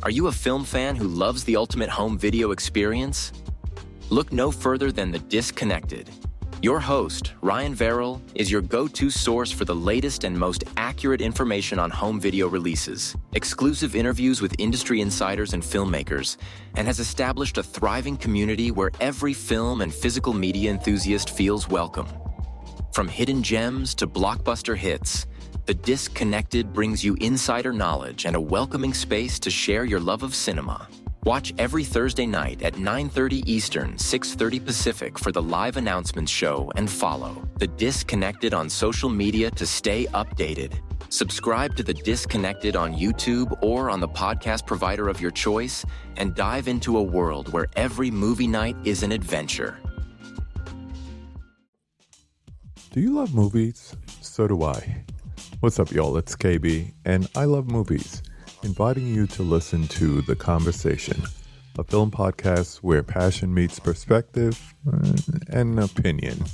Are you a film fan who loves the ultimate home video experience? Look no further than The Disconnected. Your host, Ryan Verrill, is your go-to source for the latest and most accurate information on home video releases, exclusive interviews with industry insiders and filmmakers, and has established a thriving community where every film and physical media enthusiast feels welcome. From hidden gems to blockbuster hits, The Disconnected brings you insider knowledge and a welcoming space to share your love of cinema. Watch every Thursday night at 9:30 Eastern, 6:30 Pacific for the live announcements show and follow The Disconnected on social media to stay updated. Subscribe to The Disconnected on YouTube or on the podcast provider of your choice and dive into a world where every movie night is an adventure. Do you love movies? So do I. What's up, y'all? It's KB, and I love movies. Inviting you to listen to The Conversation, a film podcast where passion meets perspective and opinion.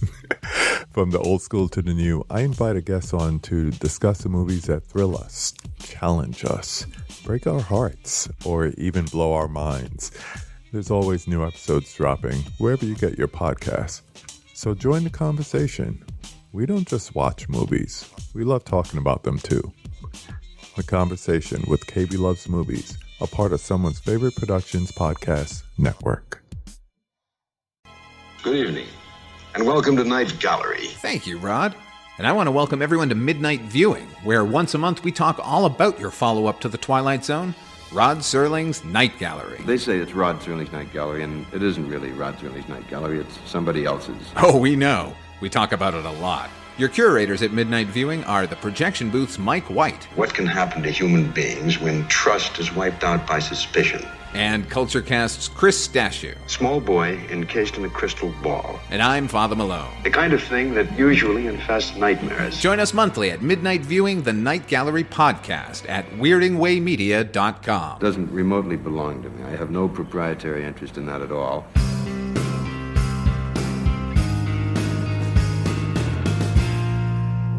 From the old school to the new, I invite a guest on to discuss the movies that thrill us, challenge us, break our hearts, or even blow our minds. There's always new episodes dropping wherever you get your podcasts. So join the conversation. We don't just watch movies, we love talking about them too. The Conversation with KB Loves Movies, a part of Someone's Favorite Productions podcast network. Good evening, and welcome to Night Gallery. Thank you, Rod. And I want to welcome everyone to Midnight Viewing, where once a month we talk all about your follow-up to The Twilight Zone, Rod Serling's Night Gallery. They say it's Rod Serling's Night Gallery, and it isn't really Rod Serling's Night Gallery, it's somebody else's. Oh, we know. We talk about it a lot. Your curators at Midnight Viewing are the projection booth's Mike White. What can happen to human beings when trust is wiped out by suspicion? And CultureCast's Chris Stashew. Small boy encased in a crystal ball. And I'm Father Malone. The kind of thing that usually infests nightmares. Join us monthly at Midnight Viewing, the Night Gallery podcast at weirdingwaymedia.com. Doesn't remotely belong to me. I have no proprietary interest in that at all.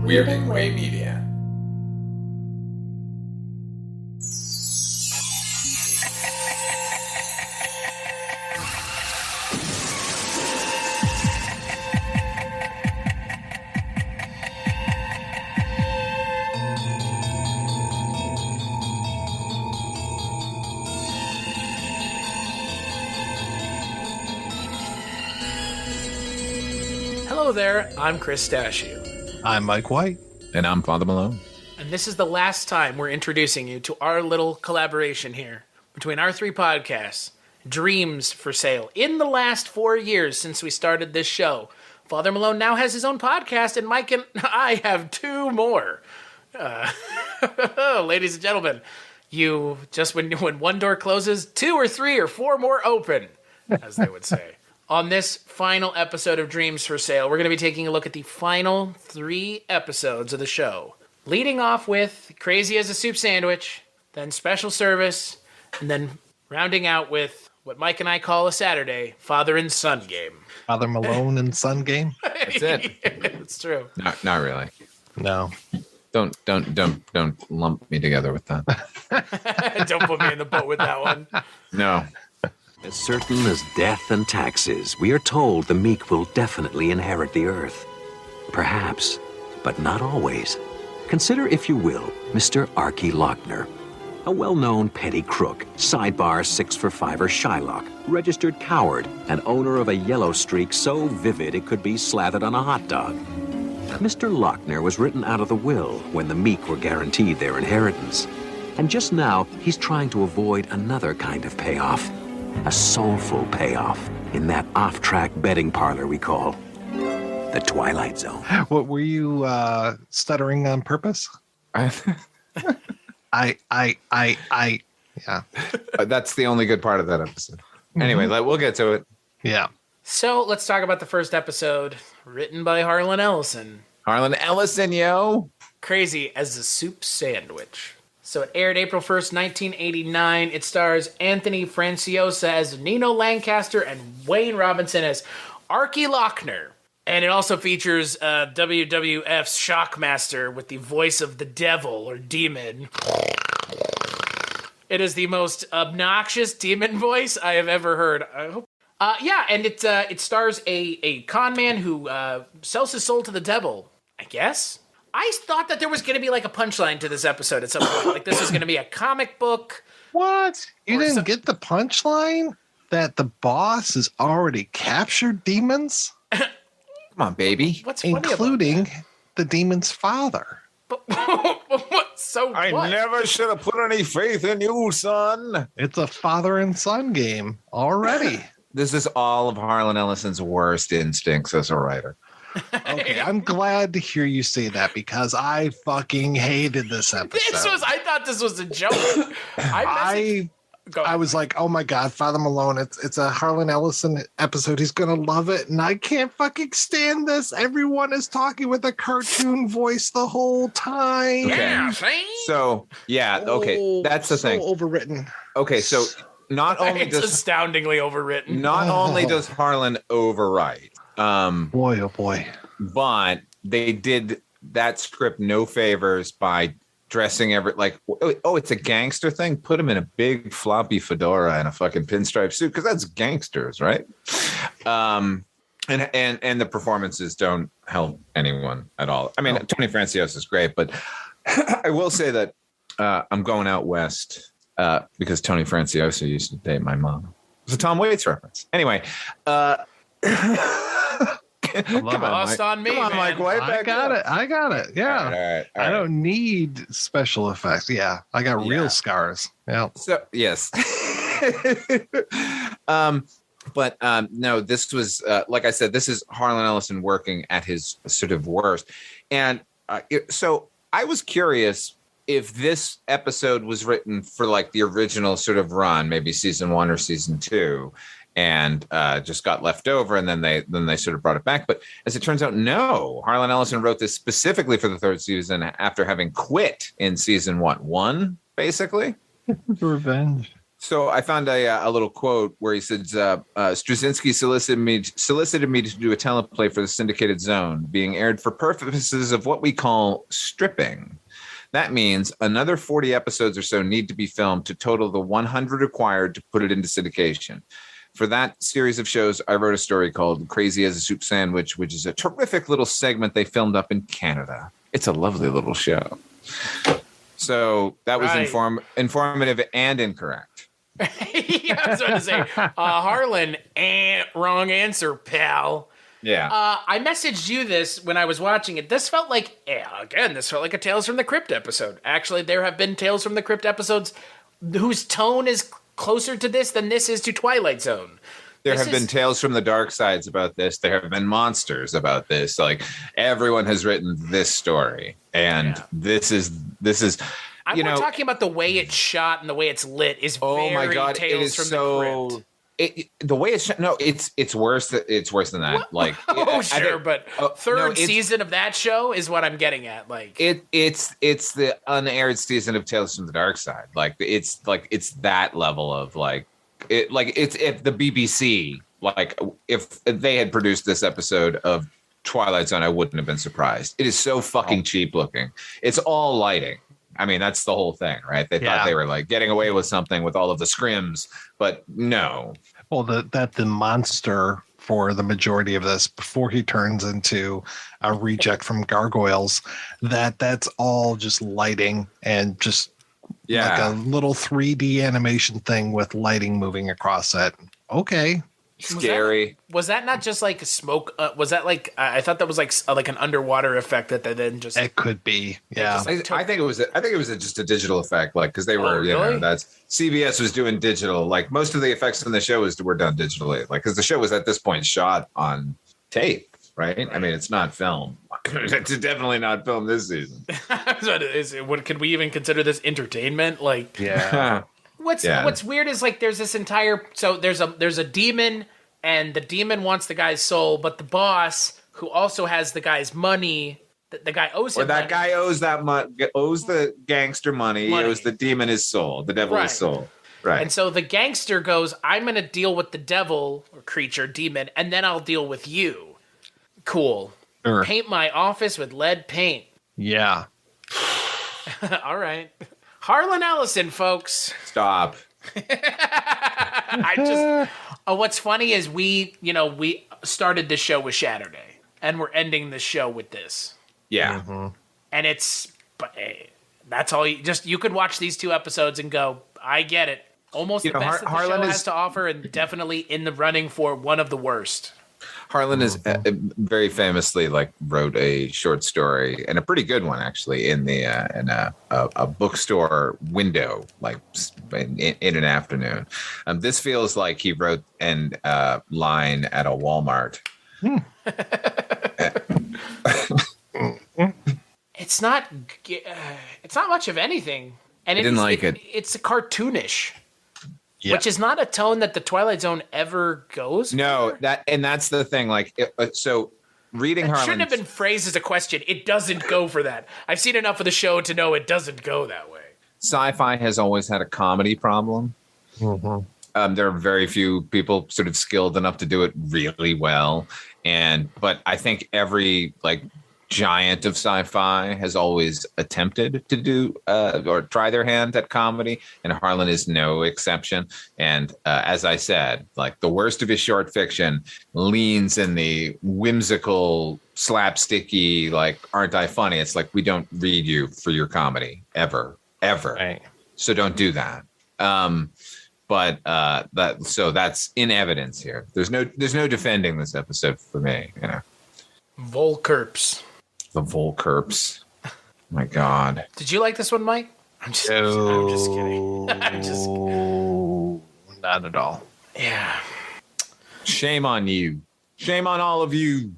Weirding Way Media. Hello there, I'm Chris Stashew. I'm Mike White. And I'm Father Malone. And this is the last time we're introducing you to our little collaboration here between our three podcasts, Dreams for Sale. In the last 4 years since we started this show, Father Malone now has his own podcast, and Mike and I have two more. Ladies and gentlemen, you just when one door closes, two or three or four more open, as they would say. On this final episode of Dreams for Sale, we're going to be taking a look at the final 3 episodes of the show. Leading off with Crazy as a Soup Sandwich, then Special Service, and then rounding out with what Mike and I call a Saturday, Father and Son Game. Father Malone and Son Game? That's it. It's true. Not really. No. Don't lump me together with that. Don't put me in the boat with that one. No. As certain as death and taxes, we are told the meek will definitely inherit the earth. Perhaps, but not always. Consider, if you will, Mr. Archie Lochner, a well-known petty crook, sidebar 6-for-5er Shylock, registered coward, and owner of a yellow streak so vivid it could be slathered on a hot dog. Mr. Lochner was written out of the will when the meek were guaranteed their inheritance. And just now, he's trying to avoid another kind of payoff. A soulful payoff in that off-track betting parlor we call the Twilight Zone. What were you stuttering on purpose? Yeah. That's the only good part of that episode. Anyway, we'll get to it. Yeah. So let's talk about the first episode, written by Harlan Ellison. Harlan Ellison, yo. Crazy as a Soup Sandwich. So it aired April 1st, 1989. It stars Anthony Franciosa as Nino Lancaster and Wayne Robinson as Archie Lochner. And it also features WWF's Shockmaster with the voice of the devil or demon. It is the most obnoxious demon voice I have ever heard. I hope. Yeah, and it stars a con man who sells his soul to the devil, I guess. I thought that there was going to be like a punchline to this episode at some point. Like this was going to be a comic book. What? You didn't get the punchline that the boss has already captured demons? Come on, baby. What's funny including the demon's father. I never should have put any faith in you, son. It's a father and son game already. This is all of Harlan Ellison's worst instincts as a writer. Okay, I'm glad to hear you say that because I fucking hated this episode. I thought this was a joke. I was like, oh my God, Father Malone, it's a Harlan Ellison episode. He's going to love it. And I can't fucking stand this. Everyone is talking with a cartoon voice the whole time. Okay. Yeah, so, okay. That's the thing. Overwritten. Okay, so not only it's astoundingly overwritten. Not only does Harlan overwrite. Boy, oh boy. But they did that script no favors by dressing it's a gangster thing. Put him in a big floppy fedora and a fucking pinstripe suit because that's gangsters, right? And the performances don't help anyone at all. I mean, Tony Franciosa is great, but I will say that I'm going out west because Tony Franciosa used to date my mom. It's a Tom Waits reference. Anyway, Come on, Mike. I got it. Yeah. All right. I don't need special effects. Yeah. I got real scars. Yeah. So, yes. But no, this was, like I said, this is Harlan Ellison working at his sort of worst. And so I was curious if this episode was written for like the original sort of run, maybe season 1 or season 2. And just got left over, and then they sort of brought it back. But as it turns out, no. Harlan Ellison wrote this specifically for the 3rd season after having quit in season 1, basically. Revenge. So I found a little quote where he said, Straczynski solicited me to do a teleplay for the syndicated zone, being aired for purposes of what we call stripping. That means another 40 episodes or so need to be filmed to total the 100 required to put it into syndication. For that series of shows, I wrote a story called Crazy as a Soup Sandwich, which is a terrific little segment they filmed up in Canada. It's a lovely little show. So that was informative and incorrect. Yeah, I was about to say, Harlan, wrong answer, pal. Yeah. I messaged you this when I was watching it. This felt like, this felt like a Tales from the Crypt episode. Actually, there have been Tales from the Crypt episodes whose tone is closer to this than this is to Twilight Zone. There have been Tales from the Dark Sides about this. There have been Monsters about this. Like everyone has written this story, and this is. I'm talking about the way it's shot and the way it's lit is very my God, Tales from the Crypt. The way it's shot, it's worse. It's worse than that. What? Like, third season of that show is what I'm getting at. Like, it's the unaired season of Tales from the Dark Side. Like, it's that level of it's if the BBC, like, if they had produced this episode of Twilight Zone, I wouldn't have been surprised. It is so fucking cheap looking. It's all lighting. I mean, that's the whole thing, right? They thought they were like getting away with something with all of the scrims, but no. Well, the monster for the majority of this, before he turns into a reject from gargoyles, that's all just lighting and just like a little 3D animation thing with lighting moving across it. Okay. Scary. Was that not just like smoke? Was that like I thought that was like an underwater effect that they then just. It could be, yeah. I think it was. Just a digital effect, like because they were, really? That's CBS was doing digital. Like most of the effects in the show were done digitally, like because the show was at this point shot on tape, right? I mean, it's not film. It's definitely not film this season. Could we even consider this entertainment? Like, yeah. What's weird is like there's this entire there's a demon and the demon wants the guy's soul, but the boss who also has the guy's money, the guy owes him. Or that guy owes the gangster money. He owes the demon his soul, the devil his soul. Right. And so the gangster goes, "I'm going to deal with the devil or creature, demon, and then I'll deal with you." Cool. Sure. Paint my office with lead paint. Yeah. All right. Harlan Ellison, folks. Stop. What's funny is we started the show with Saturday, and we're ending the show with this. Yeah. And that's all. You could watch these 2 episodes and go, I get it. Almost the best that the show has to offer, and definitely in the running for one of the worst. Harlan is very famously wrote a short story, and a pretty good one actually, in a bookstore window, in an afternoon. This feels like he wrote an line at a Walmart. It's not much of anything, and I didn't like it. It's cartoonish. Yeah. Which is not a tone that the Twilight Zone ever goes. No, for. That's the thing. So reading Harlan shouldn't have been phrased as a question. It doesn't go for that. I've seen enough of the show to know it doesn't go that way. Sci-fi has always had a comedy problem. Mm-hmm. There are very few people sort of skilled enough to do it really well, but I think every giant of sci-fi has always attempted to do or try their hand at comedy, and Harlan is no exception. And as I said, the worst of his short fiction leans in the whimsical, slapsticky, aren't I funny? It's we don't read you for your comedy ever. Right. So don't do that. But that's in evidence here. There's no defending this episode for me. Volkerps. The Volkerps. My God. Did you like this one, Mike? I'm just kidding. Not at all. Yeah. Shame on you. Shame on all of you.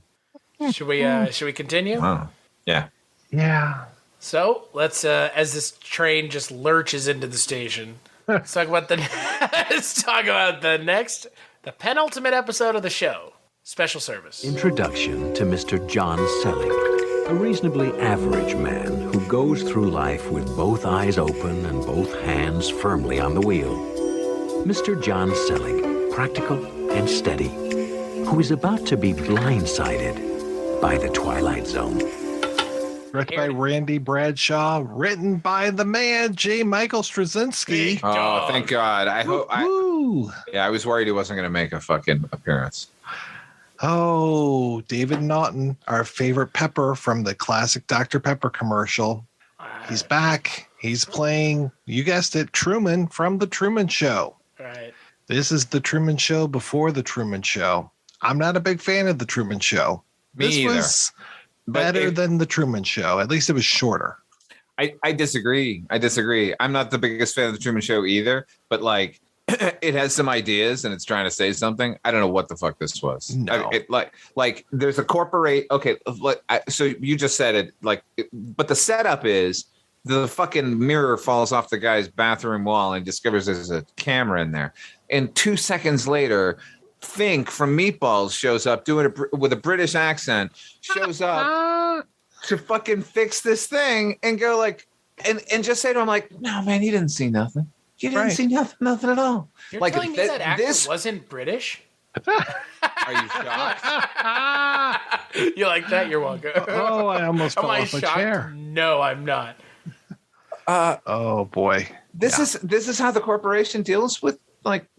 Should we continue? Oh, yeah. Yeah. So let's as this train just lurches into the station, let's talk about the penultimate episode of the show. Special service. Introduction to Mr. John Selling. A reasonably average man who goes through life with both eyes open and both hands firmly on the wheel. Mr. John Selig, practical and steady, who is about to be blindsided by the Twilight Zone. Directed by Randy Bradshaw, written by the man J. Michael Straczynski. Oh, thank God! I hope. I was worried he wasn't going to make a fucking appearance. Oh, David Naughton, our favorite Pepper from the classic Dr. Pepper commercial. He's back. He's playing, you guessed it, Truman from The Truman Show. Right. This is The Truman Show before The Truman Show. I'm not a big fan of The Truman Show. This was better than The Truman Show. At least it was shorter. I disagree. I'm not the biggest fan of The Truman Show either, but it has some ideas and it's trying to say something. I don't know what the fuck this was. No. There's a corporate. Okay. So you just said it but the setup is the fucking mirror falls off the guy's bathroom wall and discovers there's a camera in there. And 2 seconds later, Fink from Meatballs shows up with a British accent, shows up to fucking fix this thing and go and just say to him no, man, you didn't see nothing. You didn't see nothing at all. You're telling me that actor wasn't British? Are you shocked? You like that? You're welcome. Oh, I almost fell off my chair. No, I'm not. Oh boy. This is how the corporation deals with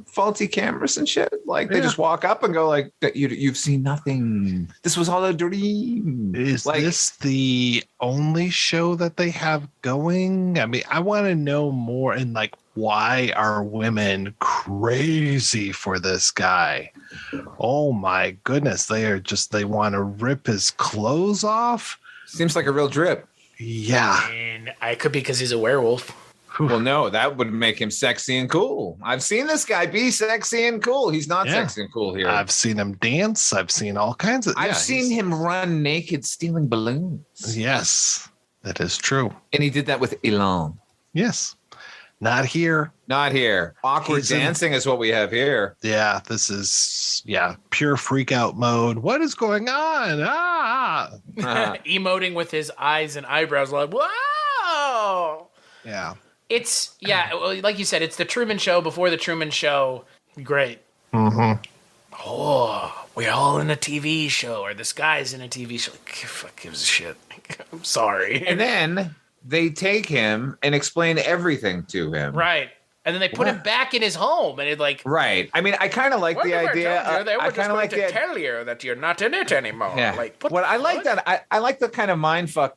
faulty cameras and shit. They just walk up and go you've seen nothing. This was all a dream. Is this the only show that they have going? I mean, I want to know more and why are women crazy for this guy? Oh my goodness. They want to rip his clothes off. Seems like a real drip. Yeah. And I could be because he's a werewolf. Well, no, that would make him sexy and cool. I've seen this guy be sexy and cool. He's not sexy and cool here. I've seen him dance. I've seen all kinds of. I've seen him run naked stealing balloons. Yes, that is true. And he did that with Elan. Yes. Not here. Not here. Awkward dancing is what we have here. Yeah, this is pure freak out mode. What is going on? Emoting with his eyes and eyebrows whoa. Yeah. It's like you said, it's the Truman Show before the Truman Show. Great. Mm-hmm. Oh, we're all in a TV show, or this guy's in a TV show. Fuck gives a shit. I'm sorry. And then they take him and explain everything to him. Right. And then they put him back in his home, and it like right. I mean, I kind of like the idea. I kind of like to tell you that you're not in it anymore. Yeah. Like, I like that. I like the kind of mindfuck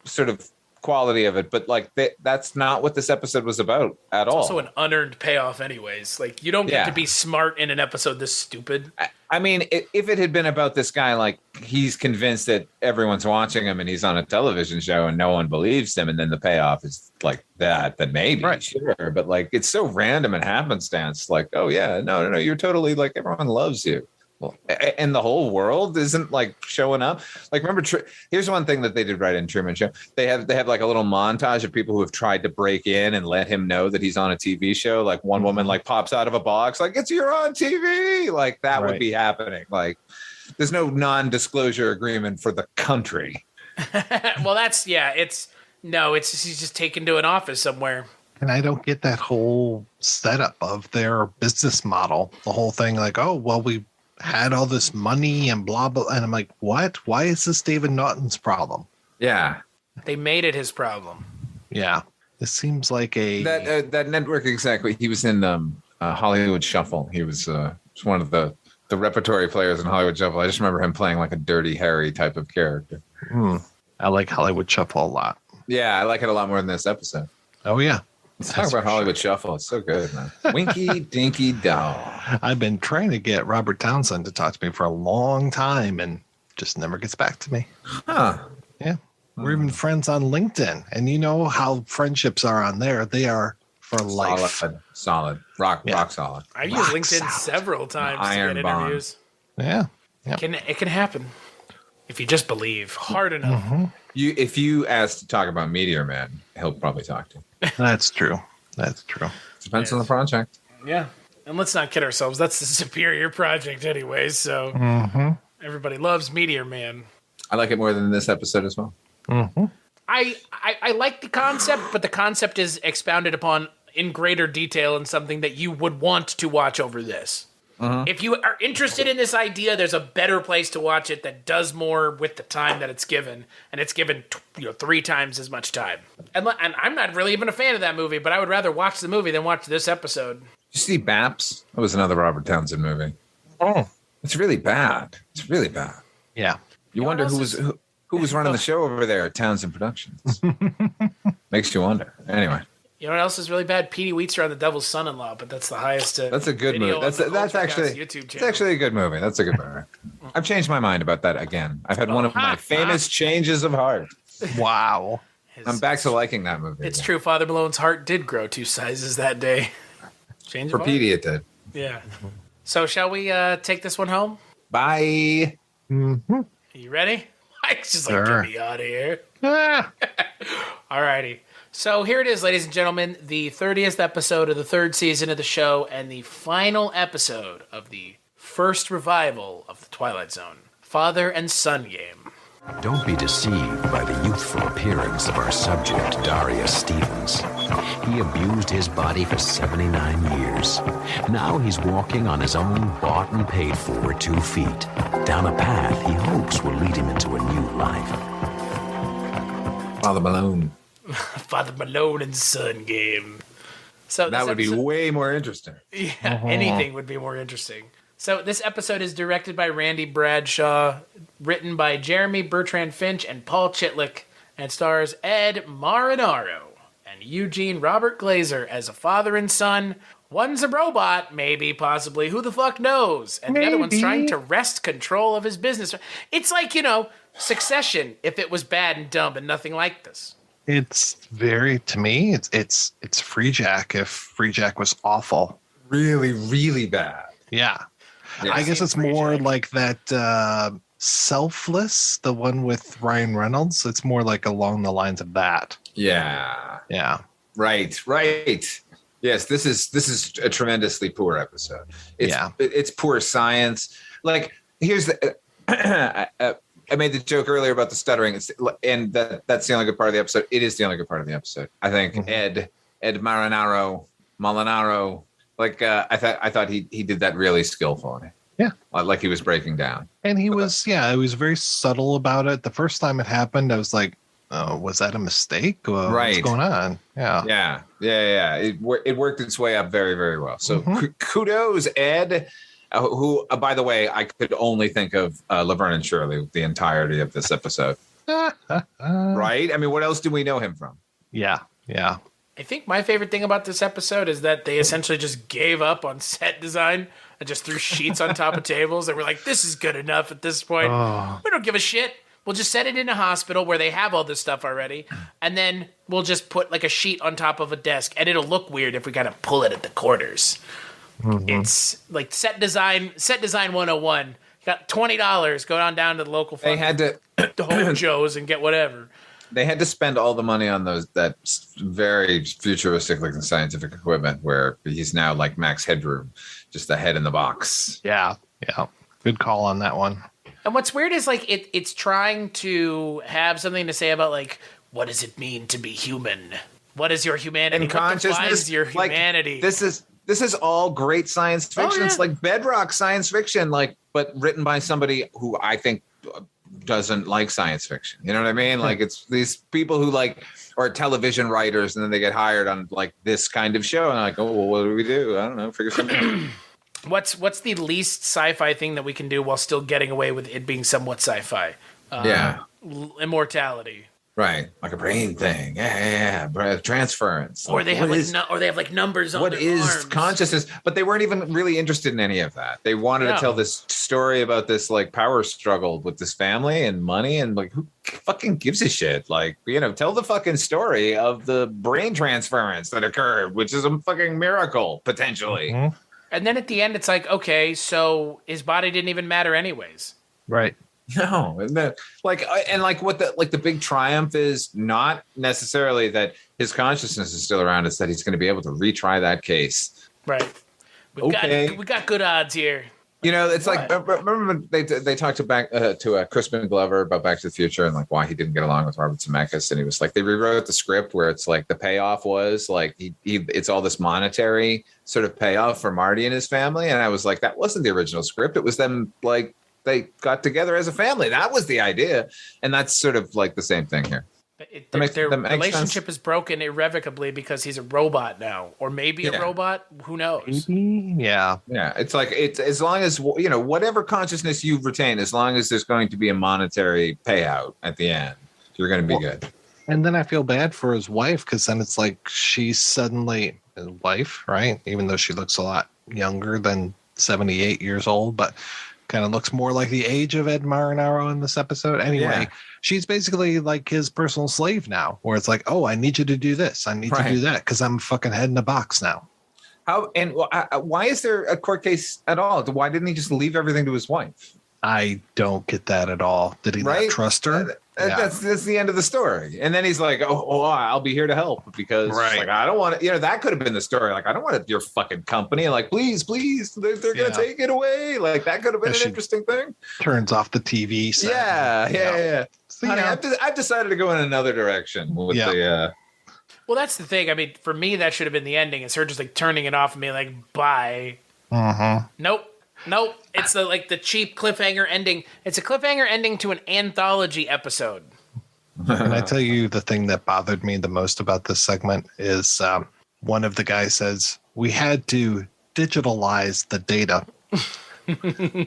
sort of quality of it, but like that's not what this episode was about at all. It's also an unearned payoff, anyways. Like you don't get to be smart in an episode this stupid. I mean, if it had been about this guy, like he's convinced that everyone's watching him and he's on a television show and no one believes him, and then the payoff is like that, then maybe, sure. But like it's so random and happenstance. Like, oh yeah, no, you're totally like everyone loves you. Well, and the whole world isn't like showing up. Like, remember, here's one thing that they did right in Truman Show. They have like a little montage of people who have tried to break in and let him know that he's on a TV show. Like one woman like pops out of a box, like you're on TV. Like that would be happening. Like there's no non-disclosure agreement for the country. Well, he's just taken to an office somewhere. And I don't get that whole setup of their business model. The whole thing, like, oh, well, we had all this money and blah blah, and I'm like, what? Why is this David Naughton's problem? Yeah, they made it his problem. Yeah, this seems like that network exactly. He was in Hollywood Shuffle. He was one of the repertory players in Hollywood Shuffle. I just remember him playing like a Dirty Harry type of character. I like Hollywood Shuffle a lot. Yeah, I like it a lot more than this episode. Oh yeah. Let's talk about Hollywood Shuffle. It's so good, man. Winky Dinky Doll. I've been trying to get Robert Townsend to talk to me for a long time and just never gets back to me. Huh. Yeah. We're even friends on LinkedIn. And you know how friendships are on there. They are for life. Solid. Rock solid. I've used LinkedIn several times to get interviews. Yeah. It can happen. If you just believe hard enough. If you ask to talk about Meteor Man, he'll probably talk to you. That's true. Depends on the project. Yeah. And let's not kid ourselves. That's the superior project anyway. So everybody loves Meteor Man. I like it more than this episode as well. I like the concept, but the concept is expounded upon in greater detail in something that you would want to watch over this. If you are interested in this idea, there's a better place to watch it that does more with the time that it's given, and it's given 3 times as much time. And I'm not really even a fan of that movie, but I would rather watch the movie than watch this episode. You see Baps? That was another Robert Townsend movie. Oh, it's really bad. It's really bad. Yeah. You wonder who was running the show over there at Townsend Productions. Makes you wonder. Anyway. You know what else is really bad? Petey Wheatster on The Devil's Son-in-Law, but that's the highest. That's a good movie. That's actually YouTube channel. It's actually a good movie. That's a good movie. I've changed my mind about that again. I've had one of my famous changes of heart. Wow. I'm back to liking that movie. It's true. Father Malone's heart did grow 2 sizes that day. Change for Petey, it did. Yeah. So shall we take this one home? Bye. Mm-hmm. You ready? Mike's just like, get me out of here. All righty. So here it is, ladies and gentlemen, the 30th episode of the 3rd season of the show and the final episode of the first revival of The Twilight Zone, Father and Son Game. Don't be deceived by the youthful appearance of our subject, Darius Stevens. He abused his body for 79 years. Now he's walking on his own bought and paid for 2 feet, down a path he hopes will lead him into a new life. Father Malone. Father Malone and Son Game. So that would be way more interesting. Yeah, anything would be more interesting. So this episode is directed by Randy Bradshaw, written by Jeremy Bertrand Finch and Paul Chitlick, and stars Ed Marinaro and Eugene Robert Glazer as a father and son. One's a robot, maybe, possibly, who the fuck knows? And the other one's trying to wrest control of his business. It's like, Succession, if it was bad and dumb and nothing like this. It's very, to me, it's Free Jack if Free Jack was awful. Really, really bad. Yeah. I guess it's more like that Selfless, the one with Ryan Reynolds. It's more like along the lines of that. Yeah. Yeah. Right. Yes, this is a tremendously poor episode. It's poor science. Like, here's the I made the joke earlier about the stuttering, and that's the only good part of the episode. It is the only good part of the episode. I think Ed Molinaro, like I thought he did that really skillfully. Yeah, like he was breaking down, and he was very subtle about it. The first time it happened, I was like, was that a mistake? Right. What's going on? Yeah. Yeah. It worked its way up very, very well. So kudos, Ed, who, by the way, I could only think of Laverne and Shirley the entirety of this episode. Right? I mean, what else do we know him from? Yeah. I think my favorite thing about this episode is that they essentially just gave up on set design and just threw sheets on top of tables. They were like, this is good enough at this point. We don't give a shit. We'll just set it in a hospital where they have all this stuff already. And then we'll just put like a sheet on top of a desk. And it'll look weird if we kind of pull it at the corners. It's like set design 101. You got $20. Go on down to the local They had to Home Joe's and get whatever. They had to spend all the money on that very futuristic looking scientific equipment where he's now like Max Headroom, just the head in the box. Yeah. Good call on that one. And what's weird is like it's trying to have something to say about like, what does it mean to be human? What is your humanity? And what consciousness, defines your humanity? Like, this is all great science fiction. It's like bedrock science fiction, but written by somebody who I think doesn't like science fiction. You know what I mean? Like it's these people who are television writers and then they get hired on like this kind of show and like, oh, well, what do we do? I don't know. Figure something out. What's the least sci-fi thing that we can do while still getting away with it being somewhat sci-fi? Immortality. Right, like a brain thing. Yeah. Transference. Or they have like numbers on what their is arms. Consciousness? But they weren't even really interested in any of that. They wanted to tell this story about this like power struggle with this family and money and like who fucking gives a shit? Like, tell the fucking story of the brain transference that occurred, which is a fucking miracle potentially. Mm-hmm. And then at the end, it's like, okay, so his body didn't even matter anyways. Right. No, and what the big triumph is not necessarily that his consciousness is still around. It's that he's going to be able to retry that case. Right. We got good odds here. It's like remember they talked to Crispin Glover about Back to the Future and like why he didn't get along with Robert Zemeckis, and he was like they rewrote the script where it's like the payoff was like it's all this monetary sort of payoff for Marty and his family, and I was like that wasn't the original script. It was them like. They got together as a family. That was the idea. And that's sort of like the same thing here. Their relationship is broken irrevocably because he's a robot now. Or maybe a robot. Who knows? Maybe. Yeah. Yeah. It's like, it's as long as, whatever consciousness you retain, as long as there's going to be a monetary payout at the end, you're going to be good. And then I feel bad for his wife because then it's like she's suddenly his wife, right? Even though she looks a lot younger than 78 years old, but kind of looks more like the age of Ed Marinaro in this episode. Anyway, she's basically like his personal slave now, where it's like, oh, I need you to do this. I need to do that because I'm fucking head in a box now. Why is there a court case at all? Why didn't he just leave everything to his wife? I don't get that at all. Did he not trust her? That's the end of the story. And then he's like, oh, I'll be here to help because like, I don't want to, that could have been the story. Like, I don't want your fucking company. Like, please, they're going to take it away. Like, that could have been an interesting thing. Turns off the TV set. Yeah. So, honey, I've decided to go in another direction with the... Well, that's the thing. I mean, for me, that should have been the ending. It's her just like turning it off and being like, bye. Nope. It's the cheap cliffhanger ending. It's a cliffhanger ending to an anthology episode. And I tell you, the thing that bothered me the most about this segment is one of the guys says, we had to digitalize the data.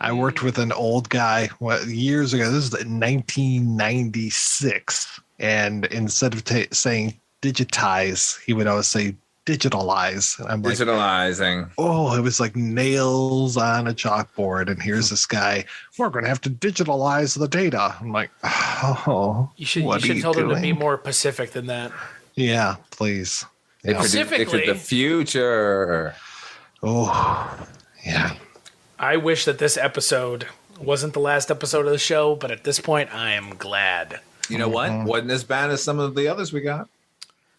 I worked with an old guy years ago. This is 1996. And instead of saying digitize, he would always say digitalize. And I'm like, digitalizing. Oh, it was like nails on a chalkboard. And here's this guy, we're going to have to digitalize the data. I'm like, oh, you should tell them to be more Pacific than that. Yeah, please. Specifically, the future. Oh, yeah. I wish that this episode wasn't the last episode of the show, but at this point, I am glad. You know what? Wasn't as bad as some of the others we got.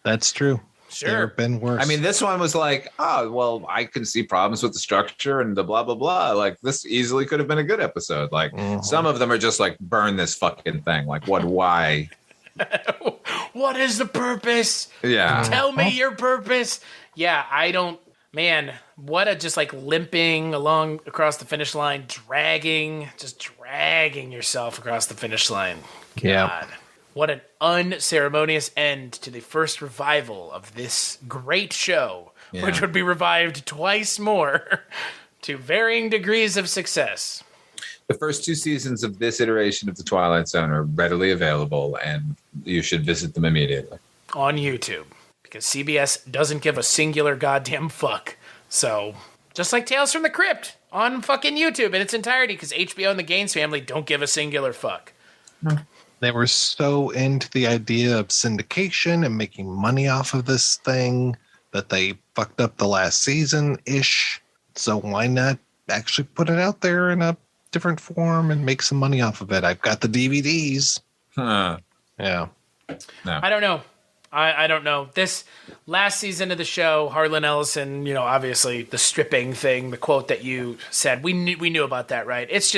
That's true. Sure. There have been worse. I mean, this one was like, oh, well, I can see problems with the structure and the blah, blah, blah. Like, this easily could have been a good episode. Like, some of them are just like, burn this fucking thing. Like, why? What is the purpose? Yeah. Tell me your purpose. Yeah, I don't. Man, what a just like limping along across the finish line, dragging yourself across the finish line. God. Yeah. What an unceremonious end to the first revival of this great show, which would be revived twice more to varying degrees of success. The first 2 seasons of this iteration of The Twilight Zone are readily available, and you should visit them immediately. On YouTube, because CBS doesn't give a singular goddamn fuck. So, just like Tales from the Crypt on fucking YouTube in its entirety, because HBO and the Gaines family don't give a singular fuck. They were so into the idea of syndication and making money off of this thing that they fucked up the last season-ish. So why not actually put it out there in a different form and make some money off of it? I've got the DVDs. Huh. Yeah. No. I don't know. I don't know. This last season of the show, Harlan Ellison, obviously the stripping thing, the quote that you said, we knew about that, right? It's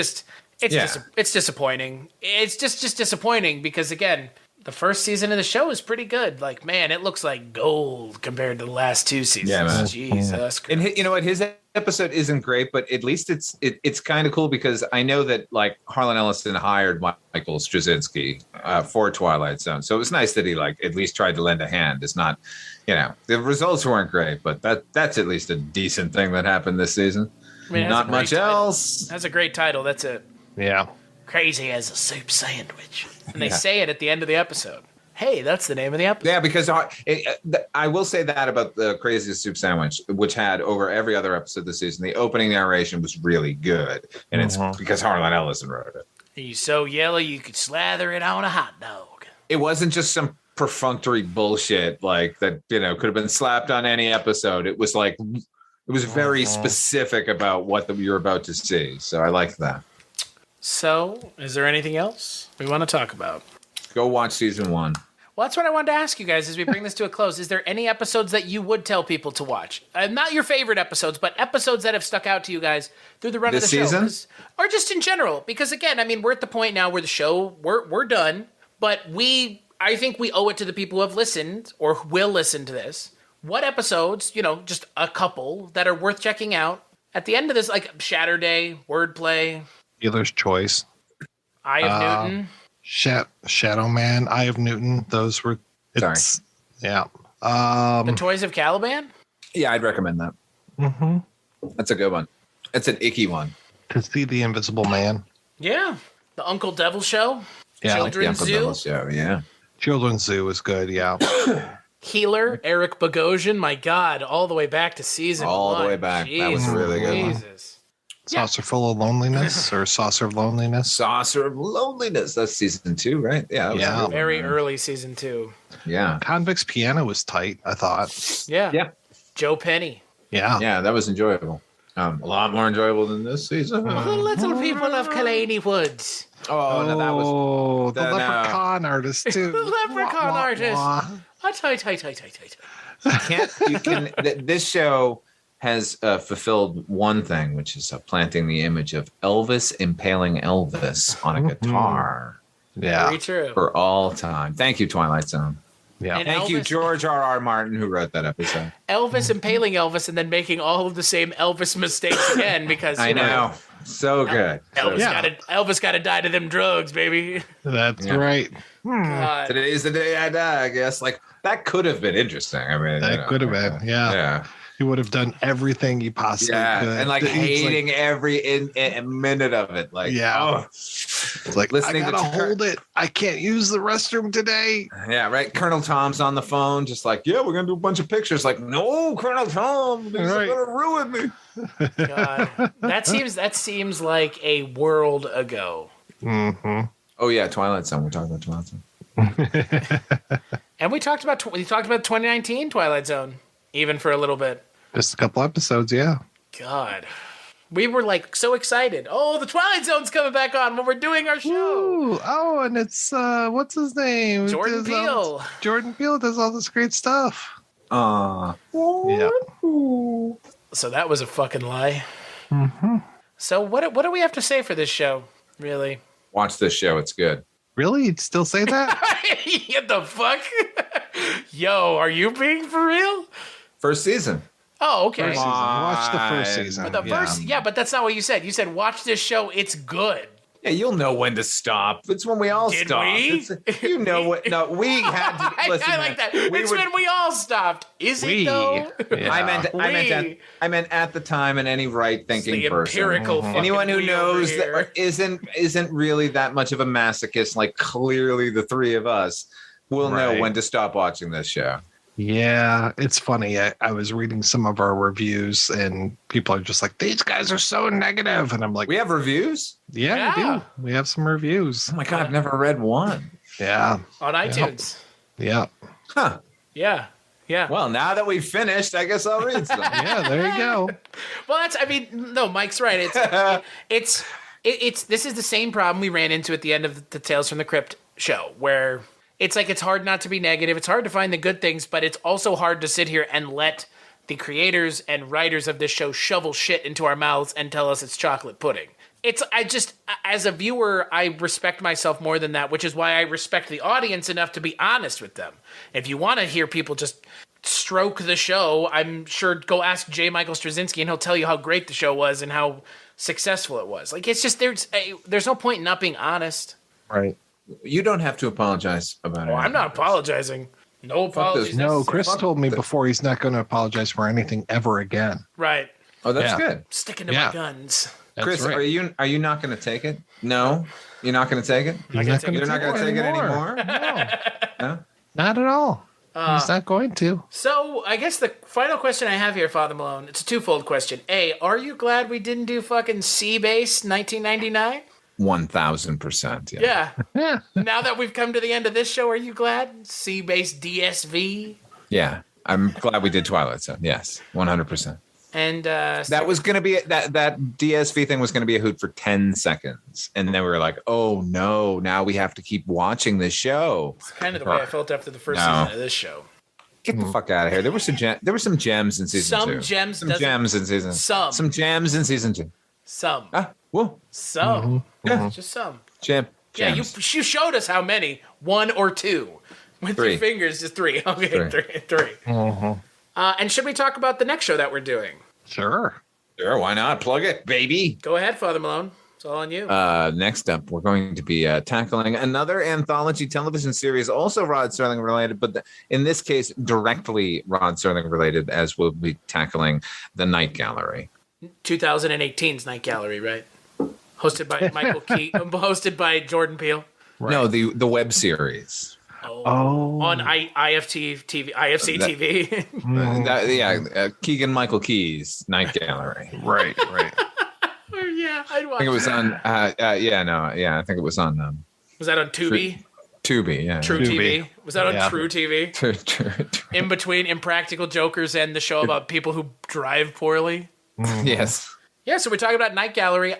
disappointing. It's just disappointing because, again, the first season of the show is pretty good. Like, man, it looks like gold compared to the last 2 seasons. Yeah, man. Jesus Christ. And you know what? His episode isn't great, but at least it's kind of cool because I know that like Harlan Ellison hired Michael Straczynski for Twilight Zone, so it was nice that he like at least tried to lend a hand. It's not, the results weren't great, but that's at least a decent thing that happened this season. I mean, Not much else. That's a great title. That's it. Yeah. Crazy as a soup sandwich. And they say it at the end of the episode. Hey, that's the name of the episode. Yeah, because I will say that about the Craziest Soup Sandwich, which had over every other episode this season, the opening narration was really good. And it's because Harlan Ellison wrote it. He's so yellow you could slather it on a hot dog. It wasn't just some perfunctory bullshit like that, could have been slapped on any episode. It was like, it was very specific about what you're about to see. So I like that. So, is there anything else we want to talk about? Go watch season 1. Well, that's what I wanted to ask you guys as we bring this to a close. Is there any episodes that you would tell people to watch? Not your favorite episodes, but episodes that have stuck out to you guys through the run of the season? show. Or just in general. Because, again, we're at the point now where the show, we're done. But I think we owe it to the people who have listened or will listen to this. What episodes, just a couple that are worth checking out at the end of this, like Shatter Day, Wordplay, Dealer's Choice, Eye of Newton, Shadow Man, Eye of Newton. Those were. Yeah. The Toys of Caliban. Yeah, I'd recommend that. Mm-hmm. That's a good one. It's an icky one. To See the Invisible Man. Yeah. The Uncle Devil Show. Yeah. Children's Zoo. Show, yeah. Children's Zoo is good. Yeah. Healer, Eric Bogosian. My God, all the way back to season 1. All the way back. That was a really good one. Jesus. Saucer Full of Loneliness or Saucer of Loneliness. Saucer of Loneliness. That's season 2, right? Yeah. That was a good Very one, early season 2. Yeah. Convict's Piano was tight, I thought. Yeah. Yeah. Joe Penny. Yeah. Yeah, that was enjoyable. A lot more enjoyable than this season. The little people of Kalani Woods. Oh, no, that was the leprechaun artist too. The leprechaun artist. This show has fulfilled one thing, which is planting the image of Elvis impaling Elvis on a guitar. Yeah. Very true. For all time. Thank you, Twilight Zone. Yeah. And Thank you, Elvis- George R.R. Martin, who wrote that episode. Elvis impaling Elvis and then making all of the same Elvis mistakes again because I know. So good. Elvis got to die to them drugs, baby. That's right. God. Today's the day I die, I guess. Like, that could have been interesting. I mean, That could have been. Yeah. Yeah. He would have done everything he possibly could. And like hating every minute of it. Like, it's like, listening I gotta hold it. I can't use the restroom today. Yeah, right. Colonel Tom's on the phone, just like, yeah, we're gonna do a bunch of pictures. Like, no, Colonel Tom, this is gonna ruin me. God. That seems like a world ago. Mm-hmm. Oh yeah, Twilight Zone. We're talking about Twilight Zone. And we talked about 2019 Twilight Zone, even for a little bit. Just a couple episodes, yeah. God. We were like so excited. Oh, the Twilight Zone's coming back on when we're doing our show. Ooh, oh, and it's what's his name? Jordan Peele. Jordan Peele does all this great stuff. Yeah. So that was a fucking lie. Mm-hmm. So what do we have to say for this show, really? Watch this show. It's good. Really? You'd still say that? What the fuck? Yo, are you being for real? First season. Oh, okay. First season. Watch the first season. But but that's not what you said. You said watch this show. It's good. Yeah, you'll know when to stop. It's when we all Did stop. we? You know what? No, we had to listen. I like that. It's when we all stopped. Is it though? Yeah. I meant at the time, and any right-thinking the person. empirical fucking Anyone who we knows over here. that isn't really that much of a masochist, like clearly the three of us, will know Right. when to stop watching this show. Yeah, it's funny. I was reading some of our reviews, and people are just like, "These guys are so negative," and I'm like, We have reviews. "Yeah, we Yeah. do. We have some reviews." Oh my god, I've never read one. Yeah, On iTunes. yeah, Huh. Yeah. Yeah. Well, now that we've finished, I guess I'll read some. yeah. There you go. Well, no, Mike's right. It's this is the same problem we ran into at the end of the Tales from the Crypt show, where it's like it's hard not to be negative. It's hard to find the good things, but it's also hard to sit here and let the creators and writers of this show shovel shit into our mouths and tell us it's chocolate pudding. As a viewer, I respect myself more than that, which is why I respect the audience enough to be honest with them. If you want to hear people just stroke the show, I'm sure go ask J. Michael Straczynski and he'll tell you how great the show was and how successful it was. Like, it's just, there's no point in not being honest. Right. You don't have to apologize about it. Oh, I'm not apologizing. No apologies. No, necessary. Chris told me before he's not going to apologize for anything ever again. Right. Oh, that's Yeah. good. Sticking to Yeah. my guns. That's Chris, right. are you not going to take it? No, you're not going to take it. He's not gonna You're not going to take it anymore. No, No? not at all. He's not going to. So, I guess the final question I have here, Father Malone, it's a twofold question. A, are you glad we didn't do fucking Seabase 1999? 1,000%. Yeah. Yeah. Now that we've come to the end of this show, are you glad? Seabase DSV? Yeah. I'm glad we did Twilight Zone. Yes, 100%. And That was going to be that DSV thing was going to be a hoot for 10 seconds, and then we were like, "Oh no! Now we have to keep watching this show." it's kind of the way I felt after the first No. season of this show. Get the fuck out of here! There were some gems in season Some two. gems Some doesn't- gems in season. Some. gems in season 2. Some. Whoa! Some. Yeah. Just some. Gem. Yeah, you showed us how many. 1 or 2. With 3. your fingers, just 3. Okay, 3. And should we talk about the next show that we're doing? Sure. Sure, why not? Plug it, baby. Go ahead, Father Malone. It's all on you. Next up, we're going to be tackling another anthology television series, also Rod Serling related, but in this case, directly Rod Serling related, as we'll be tackling The Night Gallery. 2018's Night Gallery, right? Hosted by Michael Key, hosted by Jordan Peele. No, the web series. On IFC TV. Keegan Michael Key's Night Gallery. Right. Yeah, I'd watch I think it was on. I think it was on. Was that on Tubi? Tubi, yeah. True Tubi. TV? Was that on Yeah. True TV? True. In between Impractical Jokers and the show about people who drive poorly? Yes. Yeah, so we're talking about Night Gallery.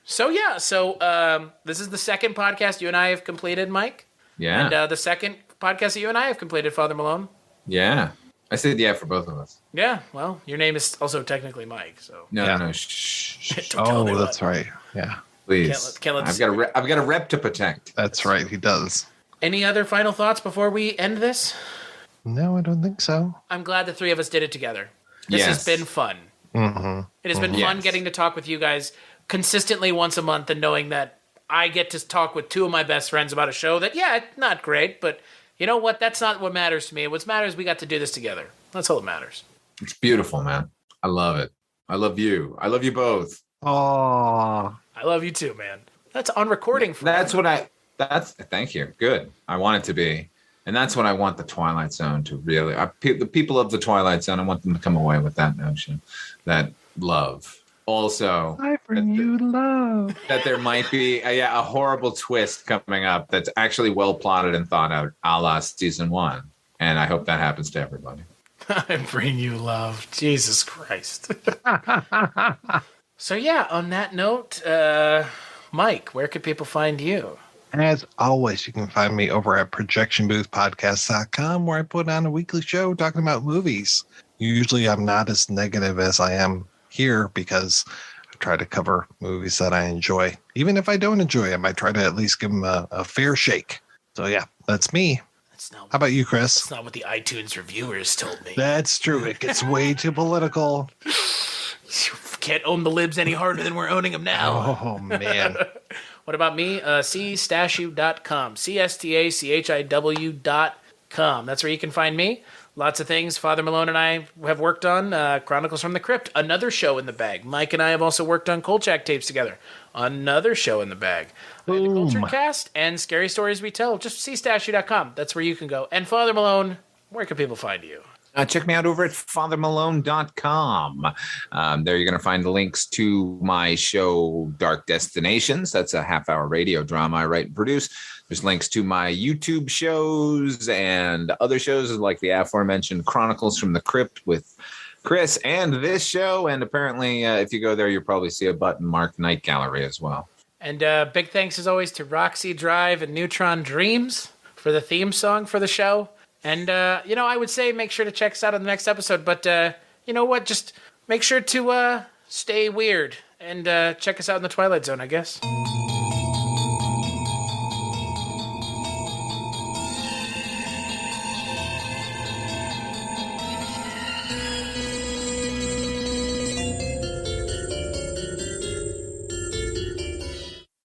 This is the second podcast you and I have completed, Mike. Yeah. And the second podcast that you and I have completed, Father Malone. Yeah. I said yeah for both of us. Yeah, well, your name is also technically Mike, so. No, Yeah. no. Shh. Don't tell Oh, me that's what. right. Yeah, Please. Can't let I've got a rep to protect. that's right. He does. Any other final thoughts before we end this? No, I don't think so. I'm glad the three of us did it together. This has Yes. been fun. Mm-hmm. It has been fun Yes. getting to talk with you guys consistently once a month and knowing that I get to talk with two of my best friends about a show that, yeah, it's not great, but you know what? That's not what matters to me. What matters is we got to do this together. That's all that matters. It's beautiful, man. I love it. I love you. I love you both. Oh, I love you too, man. That's on recording for Thank you. Good. I want it to be. And that's what I want the Twilight Zone to really, the people of the Twilight Zone, I want them to come away with that notion, that love. Also, I bring you love. that there might be a horrible twist coming up that's actually well plotted and thought out, a la season 1. And I hope that happens to everybody. I bring you love. Jesus Christ. So yeah, on that note, Mike, where could people find you? As always, you can find me over at projectionboothpodcast.com, where I put on a weekly show talking about movies. Usually I'm not as negative as I am here because I try to cover movies that I enjoy. Even if I don't enjoy them, I try to at least give them a fair shake. So yeah, that's me. How about you, Chris? That's not what the iTunes reviewers told me. That's true. It gets way too political. can't own the libs any harder than we're owning them now. Oh, man. What about me? cstachiw.com. cstachiw.com. That's where you can find me. Lots of things Father Malone and I have worked on. Chronicles from the Crypt, another show in the bag. Mike and I have also worked on Kolchak tapes together. Another show in the bag. The Culture Cast and Scary Stories We Tell. Just cstachiw.com. That's where you can go. And Father Malone, where can people find you? Check me out over at fathermalone.com. There you're going to find the links to my show, Dark Destinations. That's a half-hour radio drama I write and produce. There's links to my YouTube shows and other shows like the aforementioned Chronicles from the Crypt with Chris and this show. And apparently, if you go there, you'll probably see a button marked Night Gallery as well. And big thanks, as always, to Roxy Drive and Neutron Dreams for the theme song for the show. And, I would say make sure to check us out on the next episode. But you know what? Just make sure to stay weird and check us out in the Twilight Zone, I guess.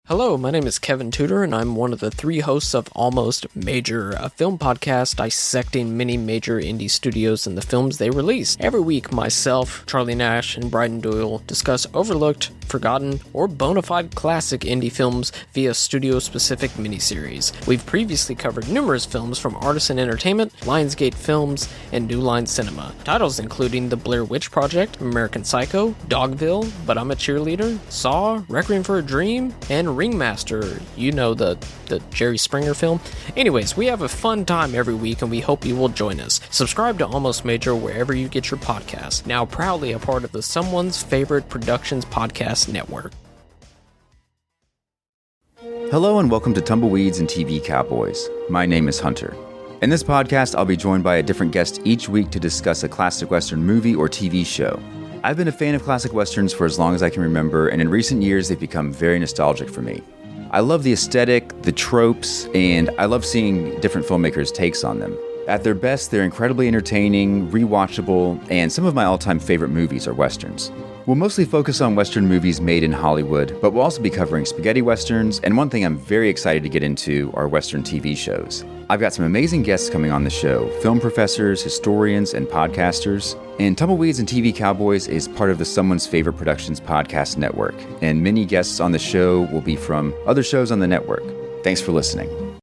Hello, my name is Kevin Tudor, and I'm one of the 3 hosts of Almost Major, a film podcast dissecting many major indie studios and the films they release. Every week, myself, Charlie Nash, and Bryden Doyle discuss overlooked, forgotten, or bona fide classic indie films via studio-specific miniseries. We've previously covered numerous films from Artisan Entertainment, Lionsgate Films, and New Line Cinema. Titles including The Blair Witch Project, American Psycho, Dogville, But I'm a Cheerleader, Saw, Requiem for a Dream, and Ringmaster, the Jerry Springer film. Anyways, we have a fun time every week and we hope you will join us. Subscribe to Almost Major wherever you get your podcasts. Now proudly a part of the Someone's Favorite Productions podcast network. Hello and welcome to Tumbleweeds and TV Cowboys. My name is Hunter. In this podcast, I'll be joined by a different guest each week to discuss a classic Western movie or TV show. I've been a fan of classic Westerns for as long as I can remember, and in recent years, they've become very nostalgic for me. I love the aesthetic, the tropes, and I love seeing different filmmakers' takes on them. At their best, they're incredibly entertaining, rewatchable, and some of my all-time favorite movies are Westerns. We'll mostly focus on Western movies made in Hollywood, but we'll also be covering spaghetti Westerns, and one thing I'm very excited to get into are Western TV shows. I've got some amazing guests coming on the show, film professors, historians, and podcasters. And Tumbleweeds and TV Cowboys is part of the Someone's Favorite Productions podcast network, and many guests on the show will be from other shows on the network. Thanks for listening.